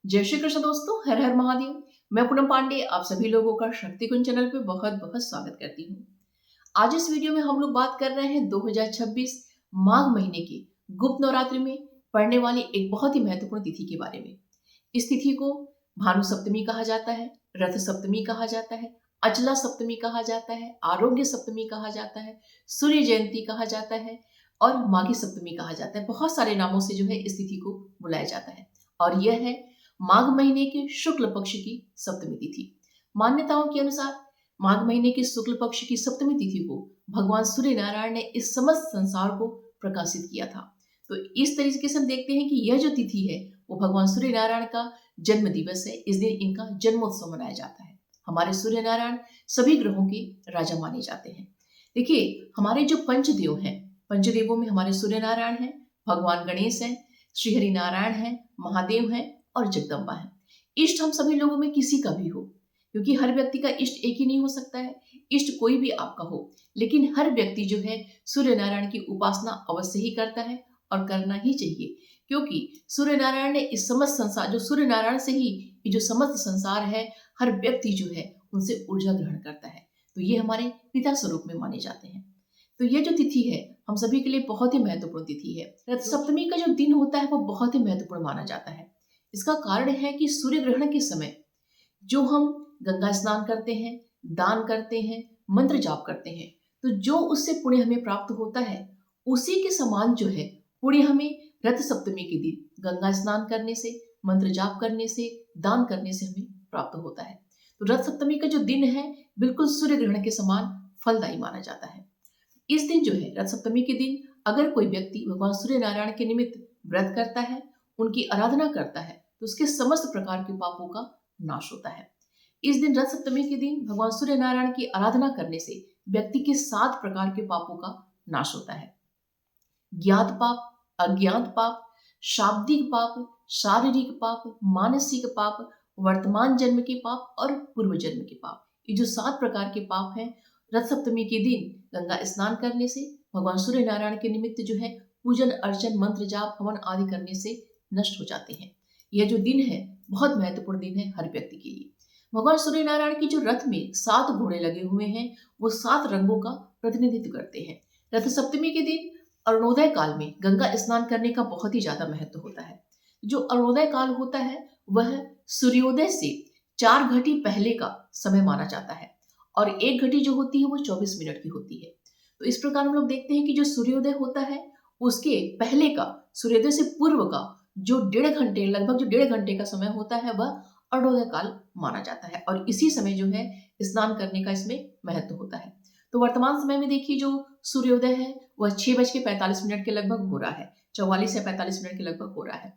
जय श्री कृष्ण दोस्तों, हर हर महादेव। मैं पूनम पांडे आप सभी लोगों का शक्ति कुंज चैनल पे बहुत बहुत स्वागत करती हूँ। आज इस वीडियो में हम लोग बात कर रहे हैं 2026 माघ महीने की गुप्त नवरात्रि में पड़ने वाली एक बहुत ही महत्वपूर्ण तिथि के बारे में। इस तिथि को भानु सप्तमी कहा जाता है, रथ सप्तमी कहा जाता है, अचला सप्तमी कहा जाता है, आरोग्य सप्तमी कहा जाता है, सूर्य जयंती कहा जाता है और माघी सप्तमी कहा जाता है। बहुत सारे नामों से जो है इस तिथि को बुलाया जाता है और यह है माघ महीने के शुक्ल पक्ष की सप्तमी तिथि। मान्यताओं के अनुसार माघ महीने के शुक्ल पक्ष की सप्तमी तिथि को भगवान सूर्य नारायण ने इस समस्त संसार को प्रकाशित किया था। तो इस तरीके से हम देखते हैं कि यह जो तिथि है वो भगवान सूर्य नारायण का जन्म दिवस है। इस दिन इनका जन्मोत्सव मनाया जाता है। हमारे सूर्य नारायण सभी ग्रहों के राजा माने जाते हैं। देखिए, हमारे जो पंचदेव हैं, पंचदेवों में हमारे सूर्य नारायण हैं, भगवान गणेश हैं, श्रीहरि नारायण हैं, महादेव हैं और जगदम्बा है। इष्ट हम सभी लोगों में किसी का भी हो, क्योंकि हर व्यक्ति का इष्ट एक ही नहीं हो सकता है। इष्ट कोई भी आपका हो, लेकिन हर व्यक्ति जो है सूर्य नारायण की उपासना अवश्य ही करता है और करना ही चाहिए, क्योंकि सूर्य नारायण ने इस समस्त संसार, जो सूर्य नारायण से ही ये जो समस्त संसार है, हर व्यक्ति जो है उनसे ऊर्जा ग्रहण करता है। तो ये हमारे पिता स्वरूप में माने जाते हैं। तो ये जो तिथि है हम सभी के लिए बहुत ही महत्वपूर्ण तिथि है। रथ सप्तमी का जो दिन होता है वो बहुत ही महत्वपूर्ण माना जाता है। इसका कारण है कि सूर्य ग्रहण के समय जो हम गंगा स्नान करते हैं, दान करते हैं, मंत्र जाप करते हैं, तो जो उससे पुण्य हमें प्राप्त होता है उसी के समान जो है पुण्य हमें रथ सप्तमी के दिन गंगा स्नान करने से, मंत्र जाप करने से, दान करने से हमें प्राप्त होता है। तो रथ सप्तमी का जो दिन है बिल्कुल सूर्य ग्रहण के समान फलदायी माना जाता है। इस दिन जो है रथ सप्तमी के दिन अगर कोई व्यक्ति भगवान सूर्य नारायण के निमित्त व्रत करता है, उनकी आराधना करता है, तो उसके समस्त प्रकार के पापों का नाश होता है। इस दिन रथ सप्तमी के दिन भगवान सूर्य नारायण की आराधना करने से व्यक्ति के 7 प्रकार के पापों का नाश होता है। ज्ञात पाप, अज्ञात पाप, शाब्दिक पाप, शारीरिक पाप, मानसिक पाप, वर्तमान जन्म के पाप और पूर्व जन्म के पाप, ये जो 7 प्रकार के पाप हैं रथ सप्तमी के दिन गंगा स्नान करने से, भगवान सूर्य नारायण के निमित्त जो है पूजन अर्चन मंत्र जाप हवन आदि करने से नष्ट हो जाते हैं। यह जो दिन है बहुत महत्वपूर्ण दिन है हर व्यक्ति के लिए। भगवान सूर्य नारायण की जो रथ में 7 घोड़े लगे हुए हैं वो 7 रंगों का प्रतिनिधित्व करते हैं। रथ सप्तमी के दिन अरुणोदय काल में गंगा स्नान करने का बहुत ही ज्यादा महत्व होता है। जो अरुणोदय काल होता है वह सूर्योदय से 4 घटी पहले का समय माना जाता है और 1 घटी जो होती है वो 24 मिनट की होती है। तो इस प्रकार हम लोग देखते हैं कि जो सूर्योदय होता है उसके पहले का, सूर्योदय से पूर्व का जो 1.5 घंटे, लगभग जो 1.5 घंटे का समय होता है वह अरुणोदय काल माना जाता है और इसी समय जो है स्नान करने का इसमें महत्व होता है। तो वर्तमान समय में देखिए जो सूर्योदय है वह 6:45 के लगभग हो रहा है, 44 या 45 मिनट के लगभग हो रहा है।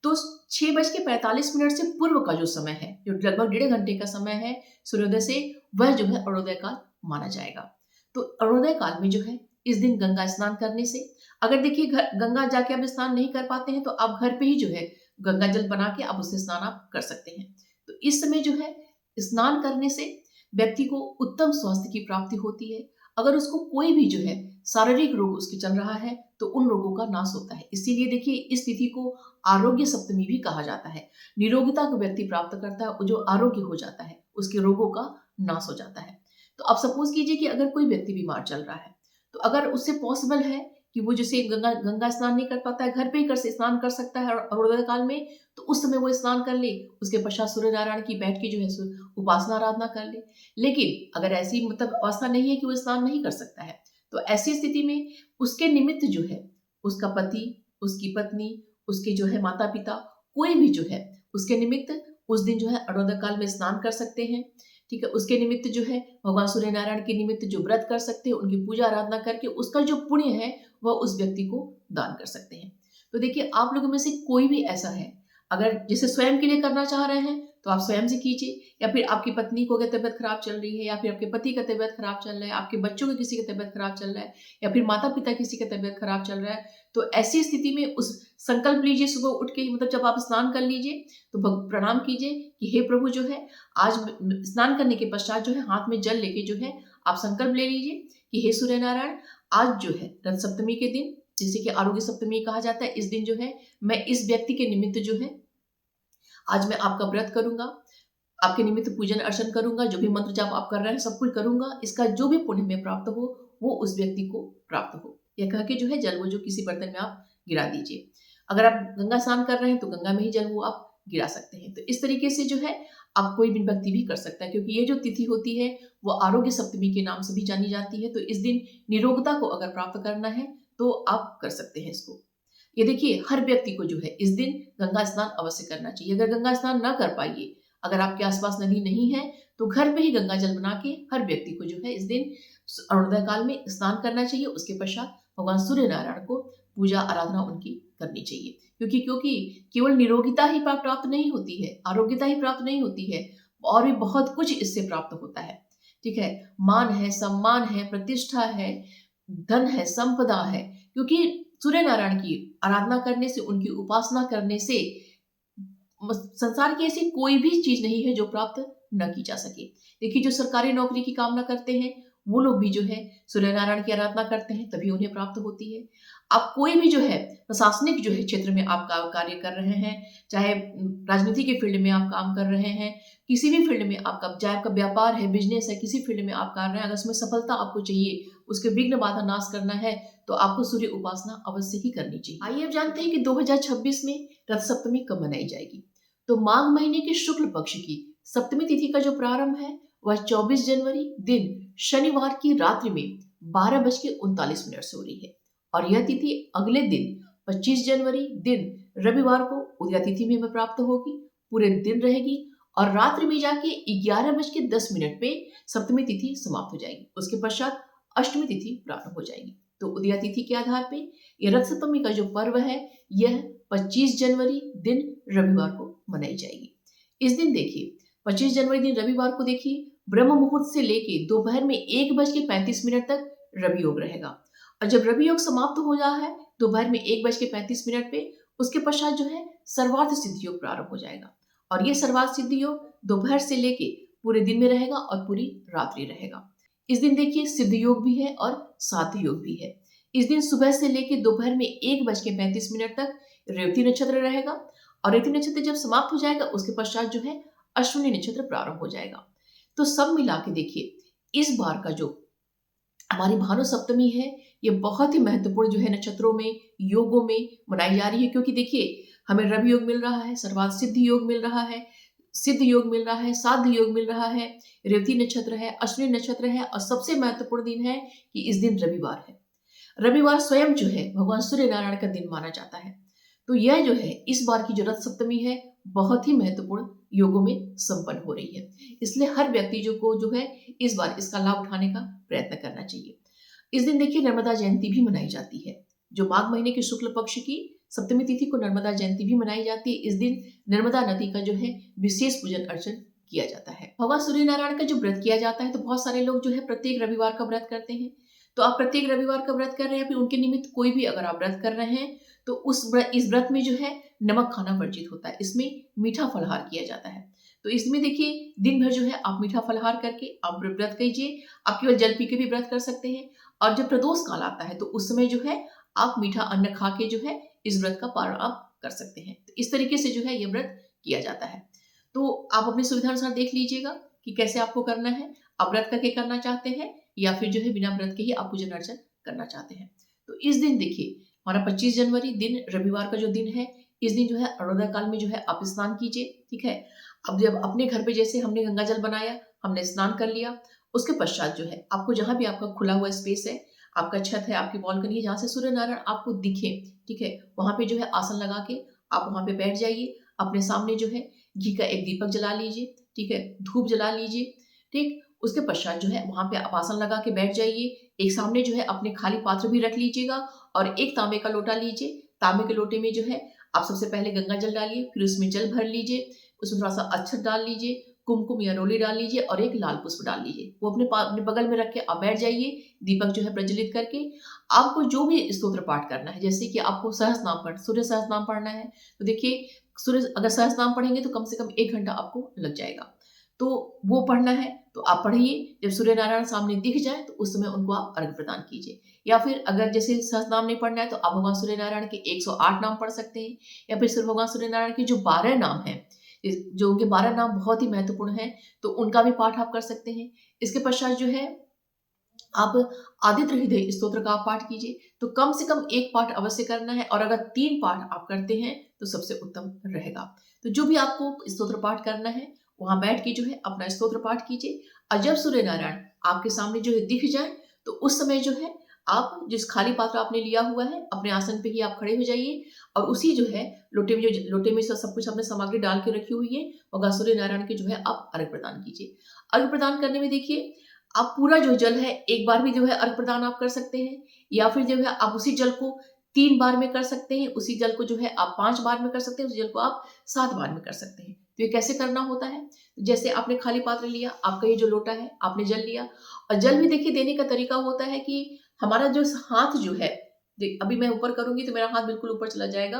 तो 6:45 से पूर्व का जो समय है, जो लगभग 1.5 घंटे का समय है सूर्योदय से, वह जो है अरुणोदय काल माना जाएगा। तो अरुणोदय काल में जो है इस दिन गंगा स्नान करने से, अगर देखिए गंगा जाके आप स्नान नहीं कर पाते हैं तो आप घर पे ही जो है गंगा जल बना के आप उससे स्नान आप कर सकते हैं। तो इस समय जो है स्नान करने से व्यक्ति को उत्तम स्वास्थ्य की प्राप्ति होती है। अगर उसको कोई भी जो है शारीरिक रोग उसके चल रहा है तो उन रोगों का नाश होता है। इसीलिए देखिए इस तिथि को आरोग्य सप्तमी भी कहा जाता है। निरोगिता को व्यक्ति प्राप्त करता है और जो आरोग्य हो जाता है उसके रोगों का नाश हो जाता है। तो आप सपोज कीजिए कि अगर कोई व्यक्ति बीमार चल रहा है तो अगर उससे पॉसिबल है कि वो जैसे गंगा स्नान नहीं कर पाता है, घर पे ही कर से स्नान कर सकता है अरुणोदय काल में, तो उस समय वो स्नान कर ले, उसके पश्चात सूर्य नारायण की बैठ के जो है उपासना आराधना कर ले। लेकिन अगर ऐसी मतलब अवस्था नहीं है कि वो स्नान नहीं कर सकता है, तो ऐसी स्थिति में उसके निमित्त जो है उसका पति, उसकी पत्नी, उसके जो है माता पिता, कोई भी जो है उसके निमित्त उस दिन जो है अरुणोदय काल में स्नान कर सकते हैं। ठीक है, उसके निमित्त जो है भगवान सूर्य नारायण के निमित्त जो व्रत कर सकते हैं, उनकी पूजा आराधना करके उसका जो पुण्य है वह उस व्यक्ति को दान कर सकते हैं। तो देखिए आप लोगों में से कोई भी ऐसा है, अगर जैसे स्वयं के लिए करना चाह रहे हैं तो आप स्वयं से कीजिए, या फिर आपकी पत्नी को अगर तबियत खराब चल रही है, या फिर आपके पति का तबियत खराब चल रहा है, आपके बच्चों की किसी का तबियत खराब चल रहा है, या फिर माता पिता किसी का तबियत खराब चल रहा है, तो ऐसी स्थिति में उस संकल्प लीजिए सुबह उठ के, मतलब जब आप स्नान कर लीजिए तो प्रणाम कीजिए कि हे प्रभु जो है आज स्नान करने के पश्चात जो है हाथ में जल लेके जो है आप संकल्प ले लीजिए कि हे सूर्य नारायण, आज जो है रथ सप्तमी के दिन, जिसे कि आरोग्य सप्तमी कहा जाता है, इस दिन जो है मैं इस व्यक्ति के निमित्त जो है आज मैं आपका व्रत करूंगा, आपके निमित्त पूजन अर्चन करूंगा, जो भी मंत्र जाप आप कर रहे हैं सब कुछ करूंगा, इसका जो भी पुण्य में प्राप्त हो वो उस व्यक्ति को प्राप्त हो। यह कह के जो है जल वो जो किसी बर्तन में आप गिरा दीजिए। अगर आप गंगा स्नान कर रहे हैं तो गंगा में ही जल वो आप गिरा सकते हैं। तो इस तरीके से जो है आप कोई भी व्यक्ति भी कर सकता है, क्योंकि ये जो तिथि होती है वो आरोग्य सप्तमी के नाम से भी जानी जाती है। तो इस दिन निरोगता को अगर प्राप्त करना है तो आप कर सकते हैं इसको। ये देखिए हर व्यक्ति को जो है इस दिन गंगा स्नान अवश्य करना चाहिए। अगर गंगा स्नान ना कर पाइए, अगर आपके आसपास नदी नहीं है, तो घर पे ही गंगा जल बना के हर व्यक्ति को जो है इस दिन अरुणोदय काल में स्नान करना चाहिए। उसके पश्चात भगवान सूर्य नारायण को पूजा आराधना उनकी करनी चाहिए, क्योंकि केवल निरोगिता ही प्राप्त नहीं होती है, आरोग्यता ही प्राप्त नहीं होती है, और भी बहुत कुछ इससे प्राप्त होता है। ठीक है, मान है, सम्मान है, प्रतिष्ठा है, धन है, संपदा है, क्योंकि सूर्य नारायण की आराधना करने से, उनकी उपासना करने से संसार की ऐसी कोई भी चीज नहीं है जो प्राप्त न की जा सके। देखिए जो सरकारी नौकरी की कामना करते हैं वो लोग भी जो है सूर्य नारायण की आराधना करते हैं, तभी उन्हें प्राप्त होती है। आप कोई भी जो है प्रशासनिक जो है क्षेत्र में आप कार्य कर रहे हैं, चाहे राजनीति के फील्ड में आप काम कर रहे हैं, किसी भी फील्ड में आपका, चाहे आपका व्यापार है, बिजनेस है, किसी फील्ड में आप कर रहे हैं, अगर उसमें सफलता आपको चाहिए, उसके विघ्न बाधा नाश करना है, तो आपको सूर्य उपासना अवश्य ही करनी चाहिए। आइए अब जानते हैं कि 2026 में रथ सप्तमी कब मनाई जाएगी। तो माघ महीने के शुक्ल पक्ष की सप्तमी तिथि का जो प्रारंभ है वह 24 जनवरी दिन शनिवार की रात्रि में 12:39 से हो रही है, और यह तिथि अगले दिन 25 जनवरी दिन रविवार को उदया तिथि में प्राप्त होगी, पूरे दिन रहेगी, और रात्रि में जाके 11:10 पे सप्तमी तिथि समाप्त हो जाएगी। उसके पश्चात अष्टमी तिथि प्रारंभ हो जाएगी। तो उदया तिथि के आधार पे यह रथ सप्तमी का जो पर्व है यह 25 जनवरी दिन रविवार को मनाई जाएगी। इस दिन देखिए 25 जनवरी दिन रविवार को देखिए ब्रह्म मुहूर्त से लेके दोपहर में 1:35 तक रवि योग रहेगा, और जब रवि योग समाप्त हो रहा है दोपहर में 1:35 पे, उसके पश्चात जो है सर्वार्थ सिद्धि योग प्रारंभ हो जाएगा, और ये सर्वार्थ सिद्धि योग दोपहर से लेके पूरे दिन में रहेगा और पूरी रात्रि रहेगा। इस दिन देखिए सिद्ध योग भी है और साध्य योग भी है। इस दिन सुबह से लेके दोपहर में 1:35 तक रेवती नक्षत्र रहेगा, और रेवती नक्षत्र जब समाप्त हो जाएगा उसके पश्चात जो है अश्विनी नक्षत्र प्रारंभ हो जाएगा। तो सब मिला के देखिए इस बार का जो हमारी भानु सप्तमी है ये बहुत ही महत्वपूर्ण जो है नक्षत्रों में, योगों में मनाई जा रही है, क्योंकि देखिए हमें रवि योग मिल रहा है, सर्वार्थ सिद्धि योग मिल रहा है, सिद्ध योग मिल रहा है, साध्य योग मिल रहा है, रेवती नक्षत्र है, अश्विनी नक्षत्र है, और सबसे महत्वपूर्ण दिन है कि इस दिन रविवार है। रविवार स्वयं जो है भगवान सूर्य नारायण का दिन माना जाता है। तो यह जो है इस बार की जो रथ सप्तमी है बहुत ही महत्वपूर्ण योगों में संपन्न हो रही है, इसलिए हर व्यक्ति जो है इस बार इसका लाभ उठाने का प्रयत्न करना चाहिए। इस दिन देखिए नर्मदा जयंती भी मनाई जाती है, जो माघ महीने के शुक्ल पक्ष की सप्तमी तिथि को नर्मदा जयंती भी मनाई जाती है। इस दिन नर्मदा नदी का जो है विशेष पूजन अर्चन किया जाता है। भगवान सूर्य नारायण का जो व्रत किया जाता है, तो बहुत सारे लोग जो है प्रत्येक रविवार का व्रत करते हैं। तो आप प्रत्येक रविवार का व्रत कर रहे हैं, फिर उनके निमित्त कोई भी अगर आप व्रत कर रहे हैं तो इस व्रत में जो है नमक खाना वर्जित होता है, इसमें मीठा फलहार किया जाता है। तो इसमें देखिए दिन भर जो है आप मीठा फलहार करके आप व्रत कीजिए। आप केवल जल पी के भी व्रत कर सकते हैं, और जब प्रदोष काल आता है तो उस समय जो है आप मीठा अन्न खा के जो है इस व्रत का पारण आप कर सकते हैं। तो इस तरीके से जो है ये व्रत किया जाता है। तो आप अपनी सुविधा अनुसार देख लीजिएगा कि कैसे आपको करना है, आप व्रत करके करना चाहते हैं या फिर जो है बिना व्रत के ही आप पूजन अर्चन करना चाहते हैं। तो इस दिन देखिए हमारा 25 जनवरी दिन रविवार का जो दिन है, इस दिन जो है अरुणोदय काल में जो है आप स्नान कीजिए। ठीक है, अब जब अपने घर पे जैसे हमने गंगा जल बनाया, हमने स्नान कर लिया, उसके पश्चात जो है आपको जहां भी आपका खुला हुआ स्पेस है, आपका छत है, आपकी बालकनी है, जहां से सूर्य नारायण आपको दिखे, ठीक है, वहां पे जो है आसन लगा के आप वहां पे बैठ जाइए। अपने सामने जो है घी का एक दीपक जला लीजिए, ठीक है, धूप जला लीजिए। ठीक, उसके पश्चात जो है वहां पे आप आसन लगा के बैठ जाइए। एक सामने जो है अपने खाली पात्र भी रख लीजिएगा, और एक तांबे का लोटा लीजिए। तांबे के लोटे में जो है आप सबसे पहले गंगा जल डालिए, फिर उसमें जल भर लीजिए, उसमें थोड़ा सा अक्षत डाल लीजिए, कुमकुम या रोली डाल लीजिए, और एक लाल पुष्प डाल लीजिए। वो अपने बगल में रख के आप बैठ जाइए, दीपक जो है प्रज्वलित करके। आपको जो भी स्तोत्र पाठ करना है, जैसे कि आपको सहस्रनाम सूर्य सहस्रनाम पढ़ना है, तो देखिए सूर्य अगर सहस्रनाम पढ़ेंगे तो कम से कम 1 घंटा आपको लग जाएगा। तो वो पढ़ना है तो आप पढ़िए, जब सूर्य नारायण सामने दिख जाए तो उस समय उनको आप अर्घ्य प्रदान कीजिए। या फिर अगर जैसे सहस्रनाम नहीं पढ़ना है तो आप भगवान सूर्य नारायण के 108 नाम पढ़ सकते हैं, या फिर भगवान सूर्य नारायण के जो 12 नाम हैं, जो उनके 12 नाम बहुत ही महत्वपूर्ण हैं, तो उनका भी पाठ आप कर सकते हैं। इसके पश्चात जो है आप आदित्य हृदय स्तोत्र का आप पाठ कीजिए। तो कम से कम एक पाठ अवश्य करना है, और अगर 3 पाठ आप करते हैं तो सबसे उत्तम रहेगा। तो जो भी आपको स्तोत्र पाठ करना है, वहां बैठ के जो है अपना स्तोत्र पाठ कीजिए। और जब सूर्य नारायण आपके सामने जो है दिख जाए, तो उस समय जो है आप जिस खाली पात्र आपने लिया हुआ है, अपने आसन पे ही आप खड़े हो जाइए, और उसी जो है लोटे में सब कुछ आपने सामग्री डाल के रखी हुई है, भगवान सूर्य नारायण के जो है आप अर्घ प्रदान कीजिए। अर्घ प्रदान करने में देखिए, आप पूरा जो जल है एक बार भी जो है अर्घ प्रदान आप कर सकते हैं, या फिर जो है आप उसी जल को 3 बार में कर सकते हैं, उसी जल को जो है आप 5 बार में कर सकते हैं, उसी जल को आप 7 बार में कर सकते हैं। तो ये कैसे करना होता है, जैसे आपने खाली पात्र लिया, आपका ये जो लोटा है, आपने जल लिया, और जल भी देखिए देने का तरीका होता है कि हमारा जो हाथ जो है, अभी मैं ऊपर करूंगी तो मेरा हाथ बिल्कुल ऊपर चला जाएगा,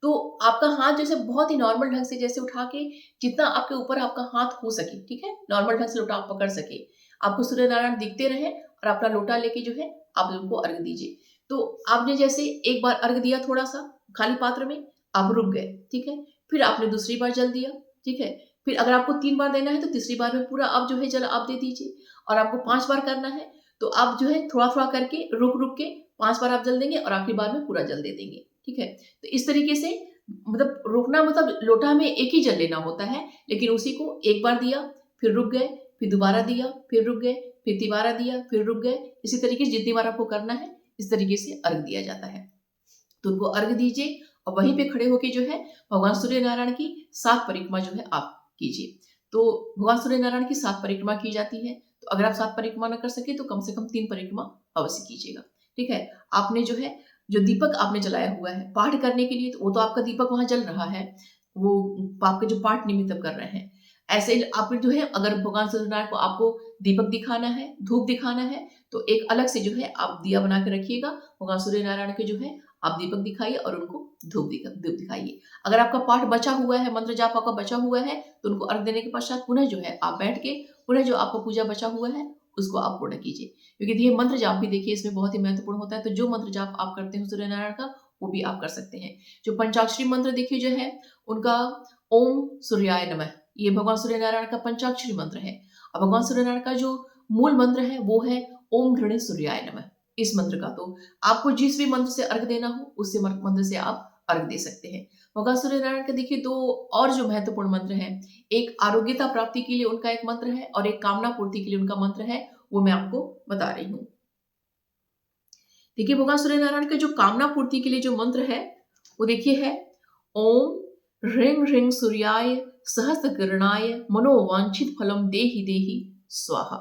तो आपका हाथ जैसे बहुत ही नॉर्मल ढंग से जैसे उठा के, जितना आपके ऊपर आपका हाथ हो सके, ठीक है, नॉर्मल ढंग से लोटा आप पकड़ सके, आपको सूर्य नारायण दिखते रहे, और अपना लोटा लेके जो है आप उनको अर्घ दीजिए। तो आपने जैसे एक बार अर्घ दिया थोड़ा सा खाली पात्र में, आप रुक गए, ठीक है, फिर आपने दूसरी बार जल दिया, ठीक है, फिर अगर आपको 3 बार देना है तो तीसरी बार में पूरा आप जो है जल आप दे दीजिए, और आपको 5 बार करना है तो आप जो है थोड़ा थोड़ा करके रुक रुक के 5 बार आप जल देंगे, और आखिरी बार में पूरा जल दे देंगे, ठीक है। तो इस तरीके से मतलब रोकना, मतलब लोटा में एक ही जल लेना होता है, लेकिन उसी को एक बार दिया, फिर रुक गए, फिर दोबारा दिया, फिर रुक गए, फिर तिबारा दिया, फिर रुक गए, इसी तरीके से जितनी बार आपको करना है इस तरीके से अर्घ दिया जाता है। तो उनको अर्घ दीजिए, और वहीं पे खड़े होके जो है भगवान सूर्य नारायण की 7 परिक्रमा जो है आप कीजिए। तो भगवान सूर्य नारायण की 7 परिक्रमा की जाती है, तो अगर आप 7 परिक्रमा न कर सके तो कम से कम 3 परिक्रमा अवश्य कीजिएगा, ठीक है। आपने जो है जो दीपक आपने जलाया हुआ है पाठ करने के लिए, तो वो तो आपका दीपक वहां जल रहा है, वो आपके जो पाठ निमित्त कर रहे हैं। ऐसे आप जो है अगर भगवान सत्यनारायण को आपको दीपक दिखाना है, धूप दिखाना है, तो एक अलग से जो है आप दिया बना के रखिएगा, भगवान सूर्य नारायण के जो है आप दीपक दिखाइए और उनको धूप दिखाइए। अगर आपका पाठ बचा हुआ है, मंत्र जाप आपका बचा हुआ है, तो उनको अर्घ देने के पश्चात पुनः जो है आप बैठ के पुनः जो आपका पूजा बचा हुआ है उसको आप पूर्ण कीजिए, क्योंकि ये मंत्र जाप भी देखिए इसमें बहुत ही महत्वपूर्ण होता है। तो जो मंत्र जाप आप करते हैं सूर्य नारायण का, वो भी आप कर सकते हैं। जो पंचाक्षरी मंत्र देखिए जो है उनका ओम सूर्याय नमः, ये भगवान सूर्य नारायण का पंचाक्षरी मंत्र है। और भगवान सूर्य नारायण का जो मूल मंत्र है वो है ओम घृणे सूर्याय नमः। इस मंत्र का तो आपको जिस भी मंत्र से अर्घ देना हो उससे मंत्र से आप अर्घ दे सकते हैं। भगवान सूर्य नारायण के देखिए 2 और जो महत्वपूर्ण मंत्र हैं, एक आरोग्यता प्राप्ति के लिए उनका एक मंत्र है, और एक कामना पूर्ति के लिए उनका मंत्र है, वो मैं आपको बता रही हूँ। देखिए भगवान सूर्य नारायण के जो कामना पूर्ति के लिए जो मंत्र है वो देखिए है ओम ह्रीं ह्रीं सूर्याय सहस्त्रकिरणाय मनोवांछित फलम देहि देहि स्वाहा,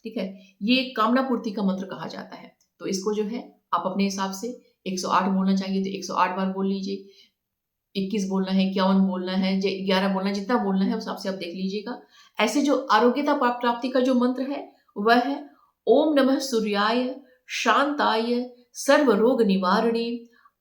ठीक है। ये कामना पूर्ति का मंत्र कहा जाता है। तो इसको जो है आप अपने हिसाब से 108 बोलना चाहिए तो 108 बार बोल लीजिए, 21 बोलना है, 51 बोलना है, 11 बोलना है, जितना बोलना है उस हिसाब से आप देख लीजिएगा। ऐसे जो आरोग्यता प्राप्ति का जो मंत्र है वह है ओम नमः सूर्याय शांताय सर्व रोग निवारणे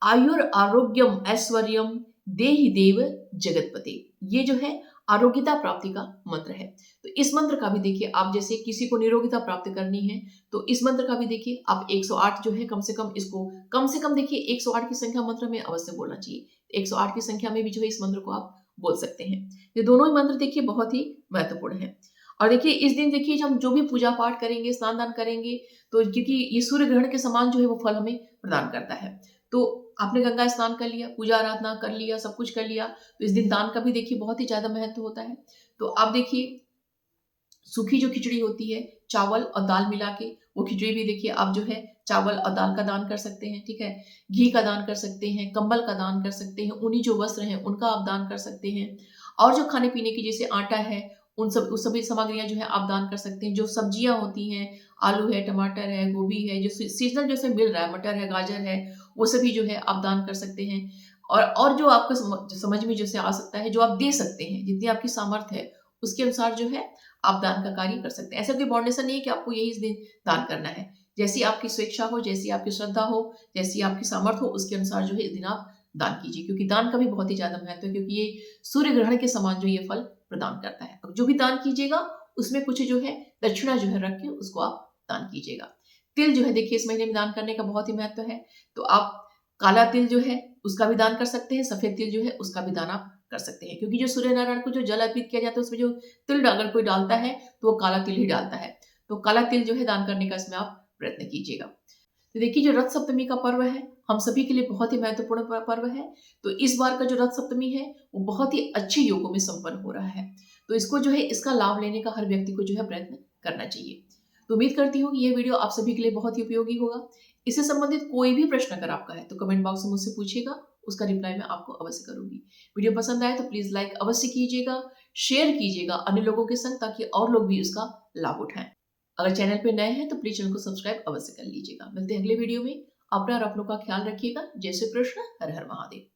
आयुर आरोग्यम ऐश्वर्यम देहि देव जगतपते। ये जो है आरोग्यता प्राप्ति का मंत्र है। तो इस मंत्र का भी देखिए आप जैसे किसी को निरोगिता प्राप्त करनी है तो इस मंत्र का भी देखिए आप 108 जो है कम से कम इसको कम से कम देखिए 108 की संख्या मंत्र में अवश्य बोलना चाहिए। 108 की संख्या में भी जो है इस मंत्र को आप बोल सकते हैं। ये दोनों ही मंत्र देखिए बहुत ही महत्वपूर्ण है। और देखिए इस दिन देखिए हम जो भी पूजा पाठ करेंगे, स्नान दान करेंगे, तो क्योंकि ये सूर्य ग्रहण के समान जो है वो फल हमें प्रदान करता है। तो आपने गंगा स्नान कर लिया, पूजा आराधना कर लिया, सब कुछ कर लिया, तो इस दिन दान का भी देखिए बहुत ही ज्यादा महत्व होता है। तो आप देखिए सूखी जो खिचड़ी होती है चावल और दाल मिला के, वो खिचड़ी भी देखिए आप जो है चावल और दाल का दान कर सकते हैं, ठीक है। घी का दान कर सकते हैं, कंबल का दान कर सकते हैं, ऊनी जो वस्त्र हैं उनका आप दान कर सकते हैं, और जो खाने पीने की जैसे आटा है उस सभी सामग्रियां जो है आप दान कर सकते हैं। जो सब्जियां होती हैं, आलू है, टमाटर है, गोभी है, जो सीजनल जैसे मिल रहा है, मटर है, गाजर है, वो सभी जो है आप दान कर सकते हैं। और जो आपको समझ में जैसे आ सकता है, जो आप दे सकते हैं, जितनी आपकी सामर्थ्य है उसके अनुसार जो है आप दान का कार्य कर सकते हैं। ऐसा कोई बाउंडेशन नहीं है कि आपको यही इस दिन दान करना है। जैसी आपकी स्वेच्छा हो, जैसी आपकी श्रद्धा हो, जैसी आपकी सामर्थ्य हो, उसके अनुसार जो है इस दिन आप दान कीजिए, क्योंकि दान का भी बहुत ही ज्यादा महत्व है, क्योंकि ये सूर्य ग्रहण के समान जो ये फल प्रदान करता है। अब जो भी दान कीजिएगा उसमें कुछ जो है दक्षिणा जो है रख के उसको आप दान कीजिएगा। तिल जो है देखिए इस महीने में दान करने का बहुत ही महत्व है। तो आप काला तिल जो है उसका भी दान कर सकते हैं, सफेद तिल जो है उसका भी दान आप कर सकते हैं, क्योंकि जो सूर्य नारायण को जो जल अर्पित किया जाता है उसमें जो तिल अगर कोई डालता है तो वो काला तिल ही डालता है। तो काला तिल जो है दान करने का इसमें आप प्रयत्न कीजिएगा। तो देखिए, जो रथ सप्तमी का पर्व है हम सभी के लिए बहुत ही महत्वपूर्ण पर्व है। तो इस बार का जो रथ सप्तमी है वो बहुत ही अच्छे योगों में संपन्न हो रहा है। तो इसको जो है इसका लाभ लेने का हर व्यक्ति को जो है प्रयत्न करना चाहिए। तो उम्मीद करती हूँ कि ये वीडियो आप सभी के लिए बहुत ही उपयोगी होगा। इससे संबंधित कोई भी प्रश्न अगर आपका है तो कमेंट बॉक्स में मुझसे पूछिएगा, उसका रिप्लाई मैं आपको अवश्य करूंगी। वीडियो पसंद आए तो प्लीज लाइक अवश्य कीजिएगा, शेयर कीजिएगा अन्य लोगों के संग, ताकि और लोग भी उसका लाभ उठाएं। अगर चैनल पे नए हैं तो प्लीज चैनल को सब्सक्राइब अवश्य कर लीजिएगा। मिलते हैं अगले वीडियो में। अपना और अपनों का ख्याल रखिएगा। जय श्री कृष्ण। हर हर महादेव।